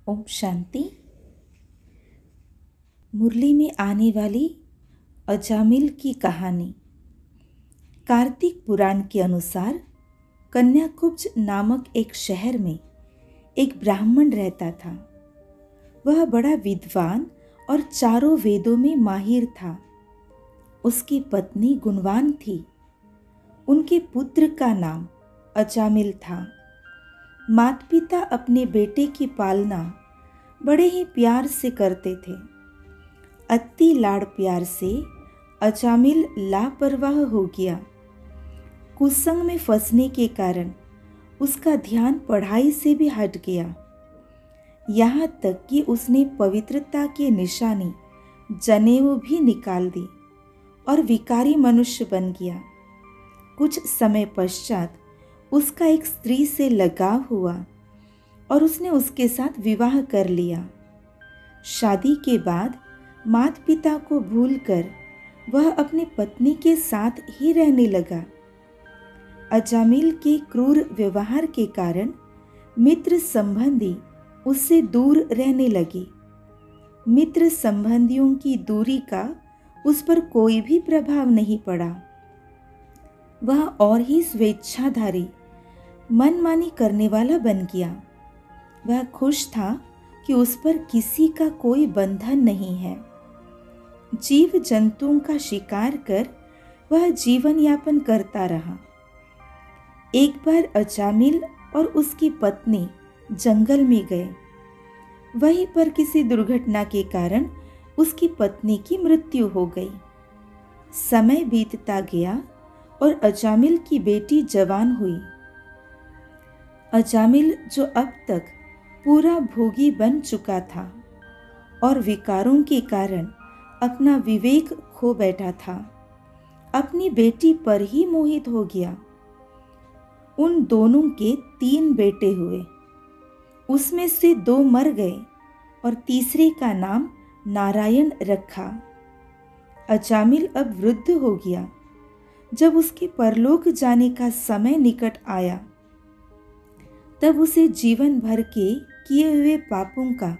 ओम शांति। मुरली में आने वाली अजामिल की कहानी। कार्तिक पुराण के अनुसार कन्याकुब्ज नामक एक शहर में एक ब्राह्मण रहता था। वह बड़ा विद्वान और चारों वेदों में माहिर था। उसकी पत्नी गुणवान थी। उनके पुत्र का नाम अजामिल था। माता पिता अपने बेटे की पालना बड़े ही प्यार से करते थे। अति लाड़ प्यार से अजामिल लापरवाह हो गया। कुसंग में फंसने के कारण उसका ध्यान पढ़ाई से भी हट गया। यहाँ तक कि उसने पवित्रता की निशानी जनेऊ भी निकाल दी और विकारी मनुष्य बन गया। कुछ समय पश्चात उसका एक स्त्री से लगाव हुआ और उसने उसके साथ विवाह कर लिया। शादी के बाद माता पिता को भूलकर वह अपनी पत्नी के साथ ही रहने लगा। अजामिल के क्रूर व्यवहार के कारण मित्र संबंधी उससे दूर रहने लगे। मित्र संबंधियों की दूरी का उस पर कोई भी प्रभाव नहीं पड़ा। वह और ही स्वेच्छाधारी मनमानी करने वाला बन गया। वह खुश था कि उस पर किसी का कोई बंधन नहीं है। जीव जंतुओं का शिकार कर वह जीवन यापन करता रहा। एक बार अजामिल और उसकी पत्नी जंगल में गए। वहीं पर किसी दुर्घटना के कारण उसकी पत्नी की मृत्यु हो गई। समय बीतता गया और अजामिल की बेटी जवान हुई। अजामिल जो अब तक पूरा भोगी बन चुका था और विकारों के कारण अपना विवेक खो बैठा था, अपनी बेटी पर ही मोहित हो गया। उन दोनों के 3 बेटे हुए। उसमें से 2 मर गए और तीसरे का नाम नारायण रखा। अजामिल अब वृद्ध हो गया। जब उसके परलोक जाने का समय निकट आया तब उसे जीवन भर के किए हुए पापों का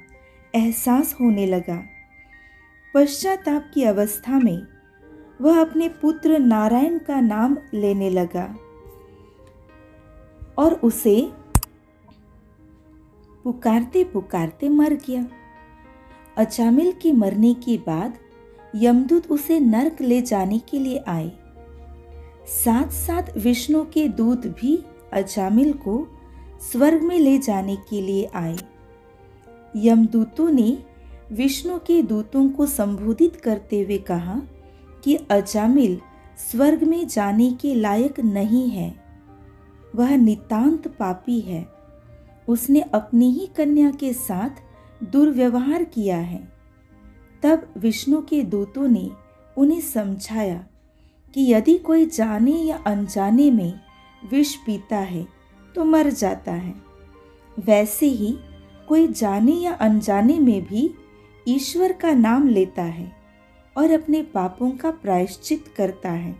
एहसास होने लगा। पश्चाताप की अवस्था में वह अपने पुत्र नारायण का नाम लेने लगा और उसे पुकारते पुकारते मर गया। अजामिल के मरने के बाद यमदूत उसे नरक ले जाने के लिए आए। साथ साथ विष्णु के दूत भी अजामिल को स्वर्ग में ले जाने के लिए आए। यमदूतों ने विष्णु के दूतों को संबोधित करते हुए कहा कि अजामिल स्वर्ग में जाने के लायक नहीं है। वह नितांत पापी है। उसने अपनी ही कन्या के साथ दुर्व्यवहार किया है। तब विष्णु के दूतों ने उन्हें समझाया कि यदि कोई जाने या अनजाने में विष पीता है तो मर जाता है, वैसे ही कोई जाने या अनजाने में भी ईश्वर का नाम लेता है और अपने पापों का प्रायश्चित करता है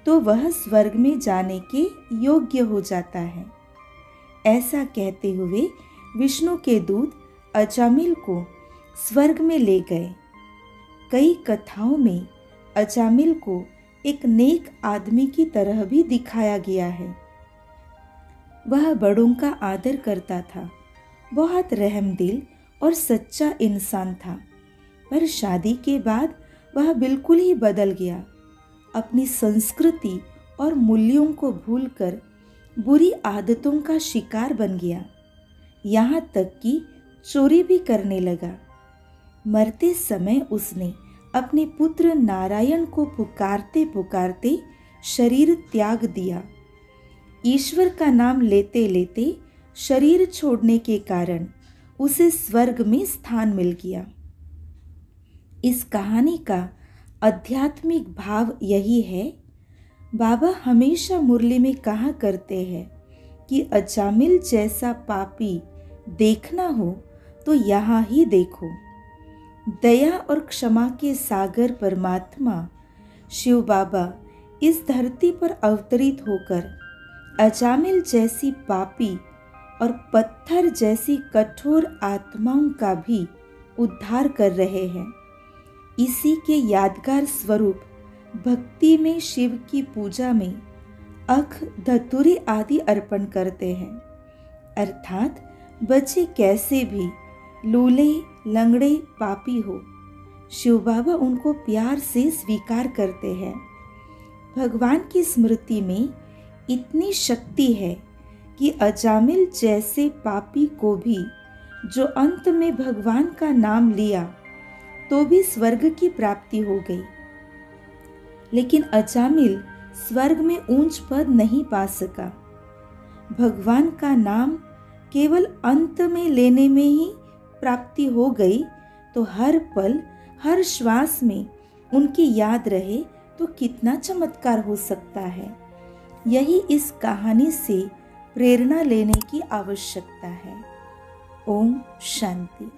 तो वह स्वर्ग में जाने के योग्य हो जाता है। ऐसा कहते हुए विष्णु के दूत अजामिल को स्वर्ग में ले गए। कई कथाओं में अजामिल को एक नेक आदमी की तरह भी दिखाया गया है। वह बड़ों का आदर करता था, बहुत रहमदिल और सच्चा इंसान था। पर शादी के बाद वह बिल्कुल ही बदल गया। अपनी संस्कृति और मूल्यों को भूलकर बुरी आदतों का शिकार बन गया। यहाँ तक कि चोरी भी करने लगा। मरते समय उसने अपने पुत्र नारायण को पुकारते पुकारते शरीर त्याग दिया। ईश्वर का नाम लेते लेते शरीर छोड़ने के कारण उसे स्वर्ग में स्थान मिल गया। इस कहानी का आध्यात्मिक भाव यही है। बाबा हमेशा मुरली में कहा करते हैं कि अजामिल जैसा पापी देखना हो तो यहाँ ही देखो। दया और क्षमा के सागर परमात्मा शिव बाबा इस धरती पर अवतरित होकर अजामिल जैसी पापी और पत्थर जैसी कठोर आत्माओं का भी उद्धार कर रहे हैं। इसी के यादगार स्वरूप भक्ति में शिव की पूजा में अख, धतूरे आदि अर्पण करते हैं। अर्थात बच्चे कैसे भी लूले, लंगड़े, पापी हो, शिव बाबा उनको प्यार से स्वीकार करते हैं। भगवान की स्मृति में इतनी शक्ति है कि अजामिल जैसे पापी को भी, जो अंत में भगवान का नाम लिया, तो भी स्वर्ग की प्राप्ति हो गई। लेकिन अजामिल स्वर्ग में ऊंच पद नहीं पा सका। भगवान का नाम केवल अंत में लेने में ही प्राप्ति हो गई, तो हर पल, हर श्वास में उनकी याद रहे तो कितना चमत्कार हो सकता है। यही इस कहानी से प्रेरणा लेने की आवश्यकता है। ओम शांति।